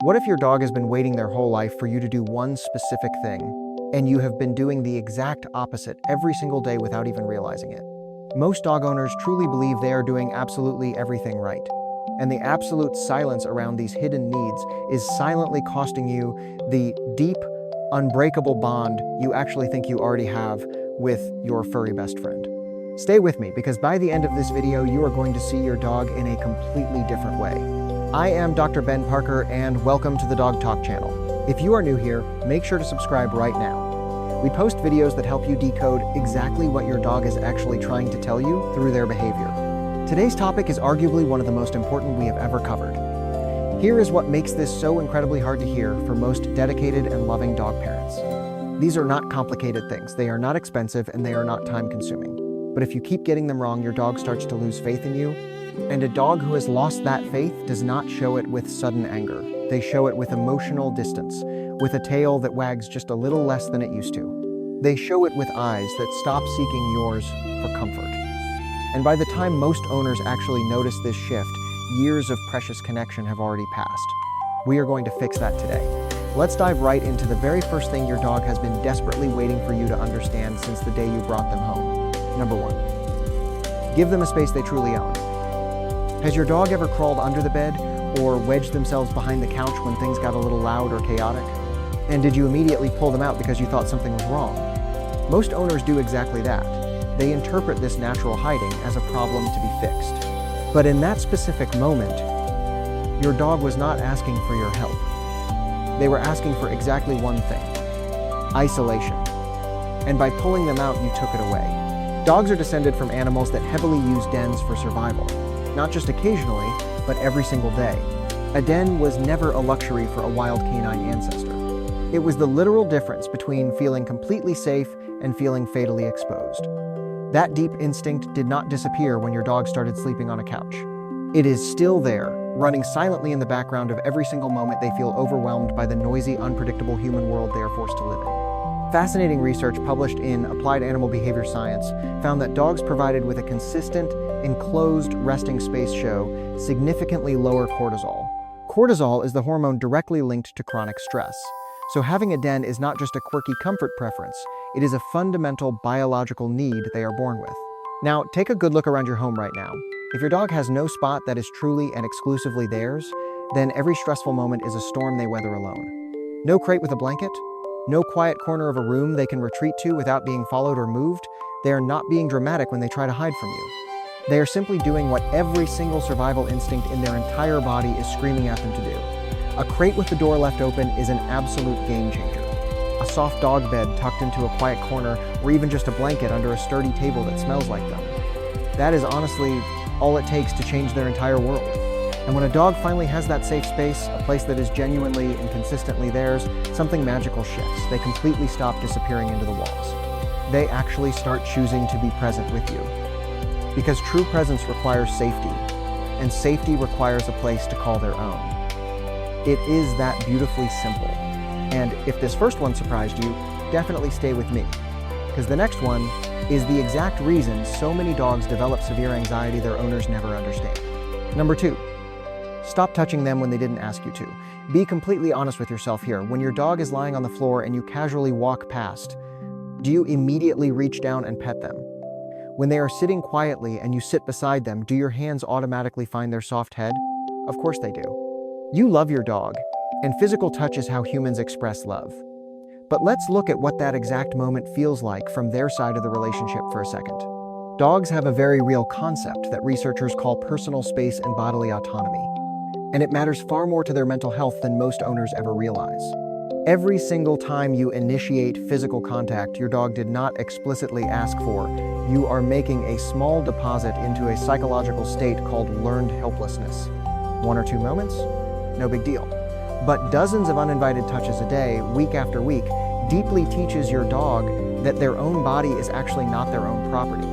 What if your dog has been waiting their whole life for you to do one specific thing, and you have been doing the exact opposite every single day without even realizing it? Most dog owners truly believe they are doing absolutely everything right, and the absolute silence around these hidden needs is silently costing you the deep, unbreakable bond you actually think you already have with your furry best friend. Stay with me, because by the end of this video, you are going to see your dog in a completely different way. I am Dr. Ben Parker, and welcome to the Dog Talk channel. If you are new here, make sure to subscribe right now. We post videos that help you decode exactly what your dog is actually trying to tell you through their behavior. Today's topic is arguably one of the most important we have ever covered. Here is what makes this so incredibly hard to hear for most dedicated and loving dog parents. These are not complicated things, they are not expensive, and they are not time-consuming. But if you keep getting them wrong, your dog starts to lose faith in you. And a dog who has lost that faith does not show it with sudden anger. They show it with emotional distance, with a tail that wags just a little less than it used to. They show it with eyes that stop seeking yours for comfort. And by the time most owners actually notice this shift, years of precious connection have already passed. We are going to fix that today. Let's dive right into the very first thing your dog has been desperately waiting for you to understand since the day you brought them home. Number 1, give them a space they truly own. Has your dog ever crawled under the bed or wedged themselves behind the couch when things got a little loud or chaotic? And did you immediately pull them out because you thought something was wrong? Most owners do exactly that. They interpret this natural hiding as a problem to be fixed. But in that specific moment, your dog was not asking for your help. They were asking for exactly one thing: isolation. And by pulling them out, you took it away. Dogs are descended from animals that heavily use dens for survival. Not just occasionally, but every single day. A den was never a luxury for a wild canine ancestor. It was the literal difference between feeling completely safe and feeling fatally exposed. That deep instinct did not disappear when your dog started sleeping on a couch. It is still there, running silently in the background of every single moment they feel overwhelmed by the noisy, unpredictable human world they are forced to live in. Fascinating research published in Applied Animal Behavior Science found that dogs provided with a consistent, enclosed resting space show significantly lower cortisol. Cortisol is the hormone directly linked to chronic stress. So having a den is not just a quirky comfort preference, it is a fundamental biological need they are born with. Now, take a good look around your home right now. If your dog has no spot that is truly and exclusively theirs, then every stressful moment is a storm they weather alone. No crate with a blanket? No quiet corner of a room they can retreat to without being followed or moved? They are not being dramatic when they try to hide from you. They are simply doing what every single survival instinct in their entire body is screaming at them to do. A crate with the door left open is an absolute game changer. A soft dog bed tucked into a quiet corner, or even just a blanket under a sturdy table that smells like them. That is honestly all it takes to change their entire world. And when a dog finally has that safe space, a place that is genuinely and consistently theirs, something magical shifts. They completely stop disappearing into the walls. They actually start choosing to be present with you. Because true presence requires safety, and safety requires a place to call their own. It is that beautifully simple. And if this first one surprised you, definitely stay with me, because the next one is the exact reason so many dogs develop severe anxiety their owners never understand. Number 2, stop touching them when they didn't ask you to. Be completely honest with yourself here. When your dog is lying on the floor and you casually walk past, do you immediately reach down and pet them? When they are sitting quietly and you sit beside them, do your hands automatically find their soft head? Of course they do. You love your dog, and physical touch is how humans express love. But let's look at what that exact moment feels like from their side of the relationship for a second. Dogs have a very real concept that researchers call personal space and bodily autonomy. And it matters far more to their mental health than most owners ever realize. Every single time you initiate physical contact your dog did not explicitly ask for, you are making a small deposit into a psychological state called learned helplessness. 1 or 2 moments? No big deal. But dozens of uninvited touches a day, week after week, deeply teaches your dog that their own body is actually not their own property.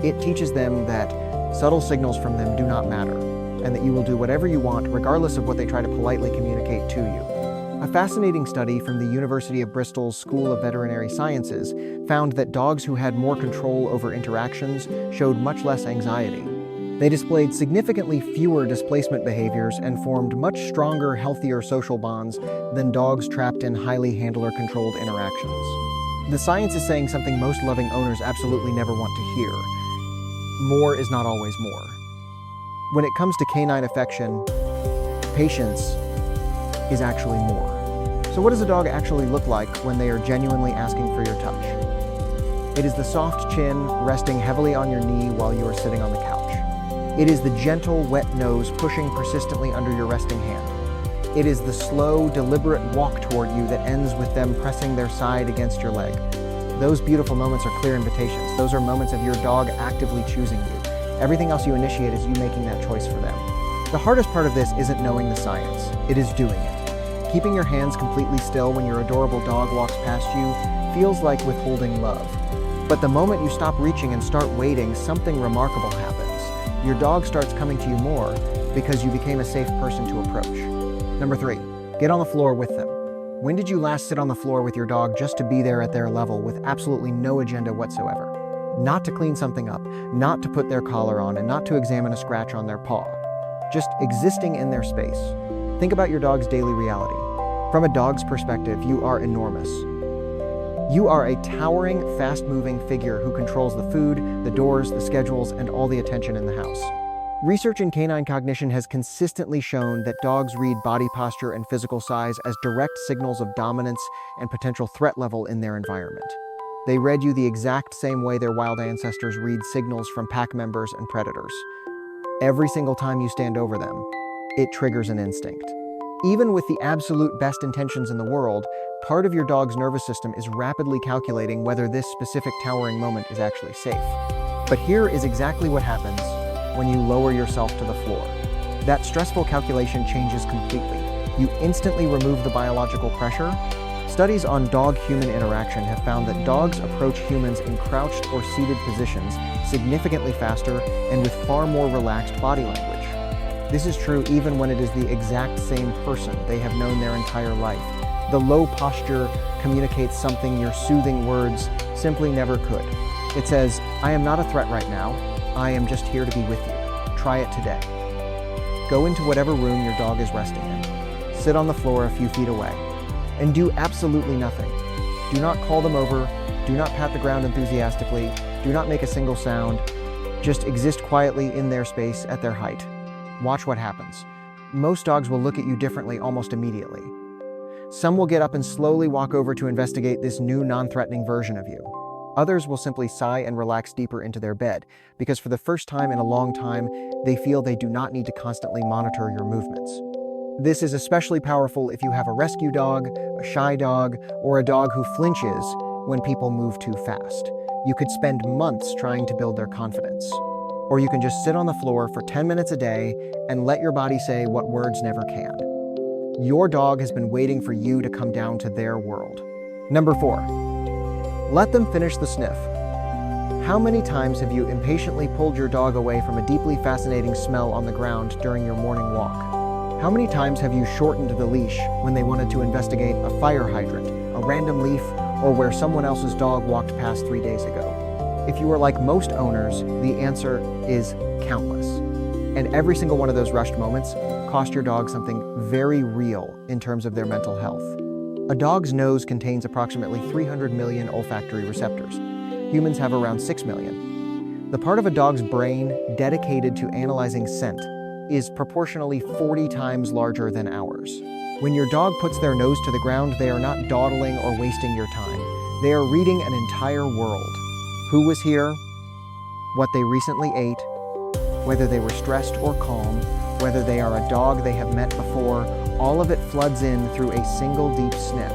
It teaches them that subtle signals from them do not matter, and that you will do whatever you want regardless of what they try to politely communicate to you. A fascinating study from the University of Bristol's School of Veterinary Sciences found that dogs who had more control over interactions showed much less anxiety. They displayed significantly fewer displacement behaviors and formed much stronger, healthier social bonds than dogs trapped in highly handler-controlled interactions. The science is saying something most loving owners absolutely never want to hear. More is not always more. When it comes to canine affection, patience is actually more. So what does a dog actually look like when they are genuinely asking for your touch? It is the soft chin resting heavily on your knee while you are sitting on the couch. It is the gentle, wet nose pushing persistently under your resting hand. It is the slow, deliberate walk toward you that ends with them pressing their side against your leg. Those beautiful moments are clear invitations. Those are moments of your dog actively choosing you. Everything else you initiate is you making that choice for them. The hardest part of this isn't knowing the science, it is doing it. Keeping your hands completely still when your adorable dog walks past you feels like withholding love. But the moment you stop reaching and start waiting, something remarkable happens. Your dog starts coming to you more because you became a safe person to approach. Number 3, get on the floor with them. When did you last sit on the floor with your dog just to be there at their level with absolutely no agenda whatsoever? Not to clean something up, not to put their collar on, and not to examine a scratch on their paw. Just existing in their space. Think about your dog's daily reality. From a dog's perspective, you are enormous. You are a towering, fast-moving figure who controls the food, the doors, the schedules, and all the attention in the house. Research in canine cognition has consistently shown that dogs read body posture and physical size as direct signals of dominance and potential threat level in their environment. They read you the exact same way their wild ancestors read signals from pack members and predators. Every single time you stand over them, it triggers an instinct. Even with the absolute best intentions in the world, part of your dog's nervous system is rapidly calculating whether this specific towering moment is actually safe. But here is exactly what happens when you lower yourself to the floor. That stressful calculation changes completely. You instantly remove the biological pressure. Studies on dog-human interaction have found that dogs approach humans in crouched or seated positions significantly faster and with far more relaxed body language. This is true even when it is the exact same person they have known their entire life. The low posture communicates something your soothing words simply never could. It says, "I am not a threat right now. I am just here to be with you. Try it today." Go into whatever room your dog is resting in. Sit on the floor a few feet away. And do absolutely nothing. Do not call them over. Do not pat the ground enthusiastically. Do not make a single sound. Just exist quietly in their space at their height. Watch what happens. Most dogs will look at you differently almost immediately. Some will get up and slowly walk over to investigate this new non-threatening version of you. Others will simply sigh and relax deeper into their bed, because for the first time in a long time, they feel they do not need to constantly monitor your movements. This is especially powerful if you have a rescue dog, a shy dog, or a dog who flinches when people move too fast. You could spend months trying to build their confidence. Or you can just sit on the floor for 10 minutes a day and let your body say what words never can. Your dog has been waiting for you to come down to their world. Number 4, let them finish the sniff. How many times have you impatiently pulled your dog away from a deeply fascinating smell on the ground during your morning walk? How many times have you shortened the leash when they wanted to investigate a fire hydrant, a random leaf, or where someone else's dog walked past 3 days ago? If you are like most owners, the answer is countless. And every single one of those rushed moments cost your dog something very real in terms of their mental health. A dog's nose contains approximately 300 million olfactory receptors. Humans have around 6 million. The part of a dog's brain dedicated to analyzing scent is proportionally 40 times larger than ours. When your dog puts their nose to the ground, they are not dawdling or wasting your time. They are reading an entire world. Who was here, what they recently ate, whether they were stressed or calm, whether they are a dog they have met before, all of it floods in through a single deep sniff.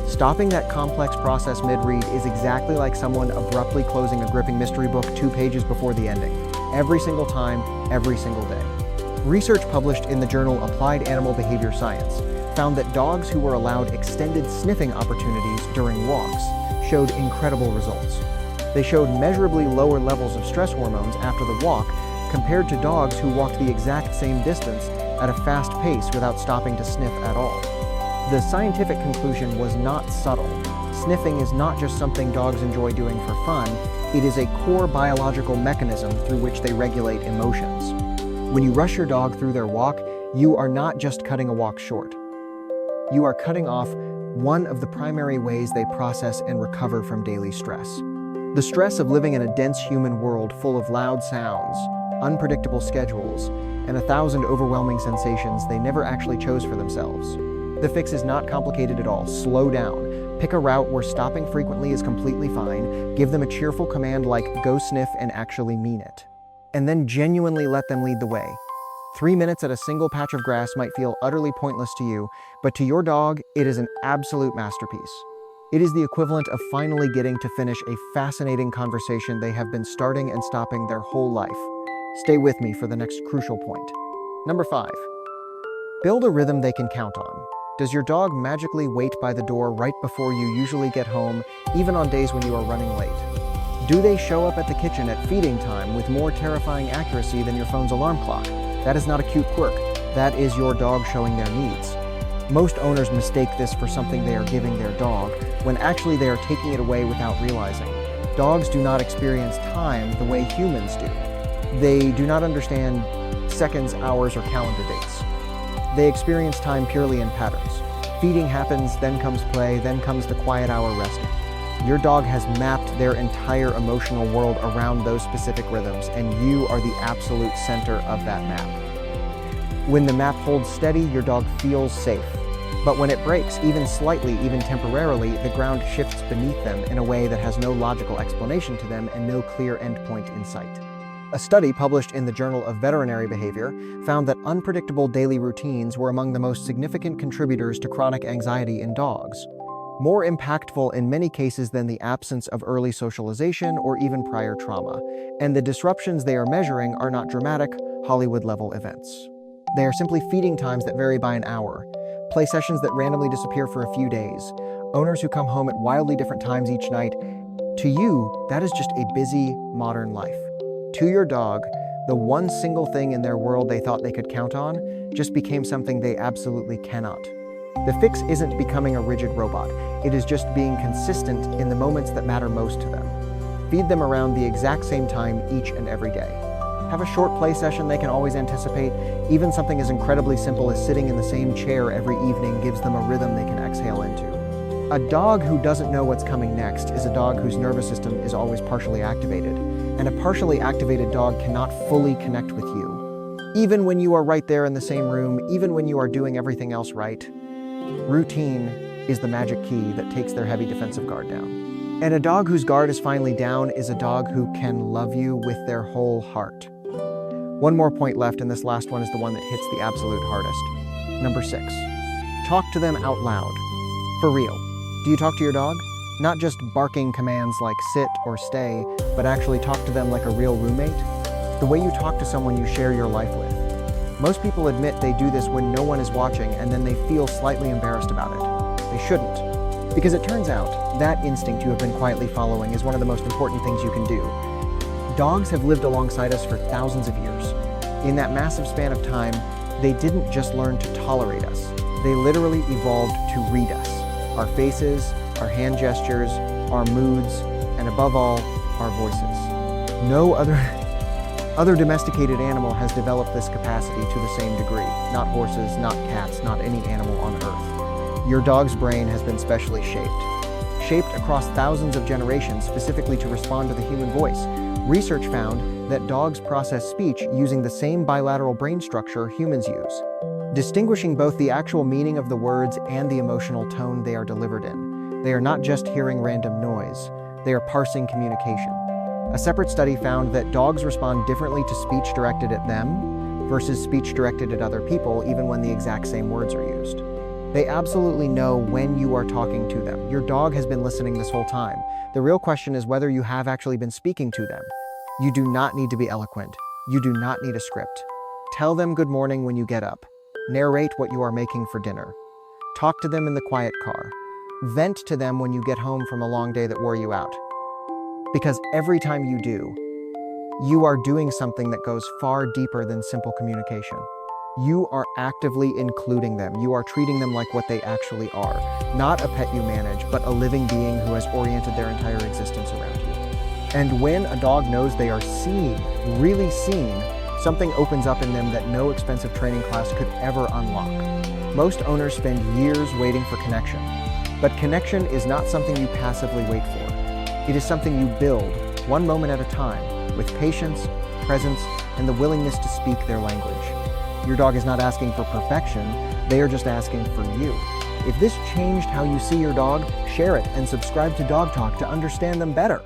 Stopping that complex process mid-read is exactly like someone abruptly closing a gripping mystery book 2 pages before the ending. Every single time, every single day. Research published in the journal Applied Animal Behavior Science found that dogs who were allowed extended sniffing opportunities during walks showed incredible results. They showed measurably lower levels of stress hormones after the walk compared to dogs who walked the exact same distance at a fast pace without stopping to sniff at all. The scientific conclusion was not subtle. Sniffing is not just something dogs enjoy doing for fun, It is a core biological mechanism through which they regulate emotions. When you rush your dog through their walk, you are not just cutting a walk short. You are cutting off one of the primary ways they process and recover from daily stress. The stress of living in a dense human world full of loud sounds, unpredictable schedules, and 1,000 overwhelming sensations they never actually chose for themselves. The fix is not complicated at all. Slow down. Pick a route where stopping frequently is completely fine. Give them a cheerful command like "go sniff" and actually mean it. And then genuinely let them lead the way. 3 minutes at a single patch of grass might feel utterly pointless to you, but to your dog, it is an absolute masterpiece. It is the equivalent of finally getting to finish a fascinating conversation they have been starting and stopping their whole life. Stay with me for the next crucial point. Number 5. Build a rhythm they can count on. Does your dog magically wait by the door right before you usually get home, even on days when you are running late? Do they show up at the kitchen at feeding time with more terrifying accuracy than your phone's alarm clock? That is not a cute quirk. That is your dog showing their needs. Most owners mistake this for something they are giving their dog, when actually they are taking it away without realizing. Dogs do not experience time the way humans do. They do not understand seconds, hours, or calendar dates. They experience time purely in patterns. Feeding happens, then comes play, then comes the quiet hour resting. Your dog has mapped their entire emotional world around those specific rhythms, and you are the absolute center of that map. When the map holds steady, your dog feels safe. But when it breaks, even slightly, even temporarily, the ground shifts beneath them in a way that has no logical explanation to them and no clear endpoint in sight. A study published in the Journal of Veterinary Behavior found that unpredictable daily routines were among the most significant contributors to chronic anxiety in dogs, more impactful in many cases than the absence of early socialization or even prior trauma. And the disruptions they are measuring are not dramatic, Hollywood-level events. They are simply feeding times that vary by an hour, play sessions that randomly disappear for a few days, owners who come home at wildly different times each night. To you, that is just a busy, modern life. To your dog, the one single thing in their world they thought they could count on just became something they absolutely cannot. The fix isn't becoming a rigid robot. It is just being consistent in the moments that matter most to them. Feed them around the exact same time each and every day. Have a short play session they can always anticipate. Even something as incredibly simple as sitting in the same chair every evening gives them a rhythm they can exhale into. A dog who doesn't know what's coming next is a dog whose nervous system is always partially activated, and a partially activated dog cannot fully connect with you. Even when you are right there in the same room, even when you are doing everything else right, routine is the magic key that takes their heavy defensive guard down. And a dog whose guard is finally down is a dog who can love you with their whole heart. One more point left, and this last one is the one that hits the absolute hardest. Number 6. Talk to them out loud. For real. Do you talk to your dog? Not just barking commands like sit or stay, but actually talk to them like a real roommate? The way you talk to someone you share your life with. Most people admit they do this when no one is watching, and then they feel slightly embarrassed about it. They shouldn't. Because it turns out, that instinct you have been quietly following is one of the most important things you can do. Dogs have lived alongside us for thousands of years. In that massive span of time, they didn't just learn to tolerate us. They literally evolved to read us. Our faces, our hand gestures, our moods, and above all, our voices. No other domesticated animal has developed this capacity to the same degree. Not horses, not cats, not any animal on Earth. Your dog's brain has been specially shaped across thousands of generations specifically to respond to the human voice. Research found that dogs process speech using the same bilateral brain structure humans use, distinguishing both the actual meaning of the words and the emotional tone they are delivered in. They are not just hearing random noise, they are parsing communication. A separate study found that dogs respond differently to speech directed at them versus speech directed at other people, even when the exact same words are used. They absolutely know when you are talking to them. Your dog has been listening this whole time. The real question is whether you have actually been speaking to them. You do not need to be eloquent. You do not need a script. Tell them good morning when you get up. Narrate what you are making for dinner. Talk to them in the quiet car. Vent to them when you get home from a long day that wore you out. Because every time you do, you are doing something that goes far deeper than simple communication. You are actively including them. You are treating them like what they actually are. Not a pet you manage, but a living being who has oriented their entire existence around you. And when a dog knows they are seen, really seen, something opens up in them that no expensive training class could ever unlock. Most owners spend years waiting for connection, but connection is not something you passively wait for. It is something you build, one moment at a time, with patience, presence, and the willingness to speak their language. Your dog is not asking for perfection, they are just asking for you. If this changed how you see your dog, share it and subscribe to Dog Talk to understand them better.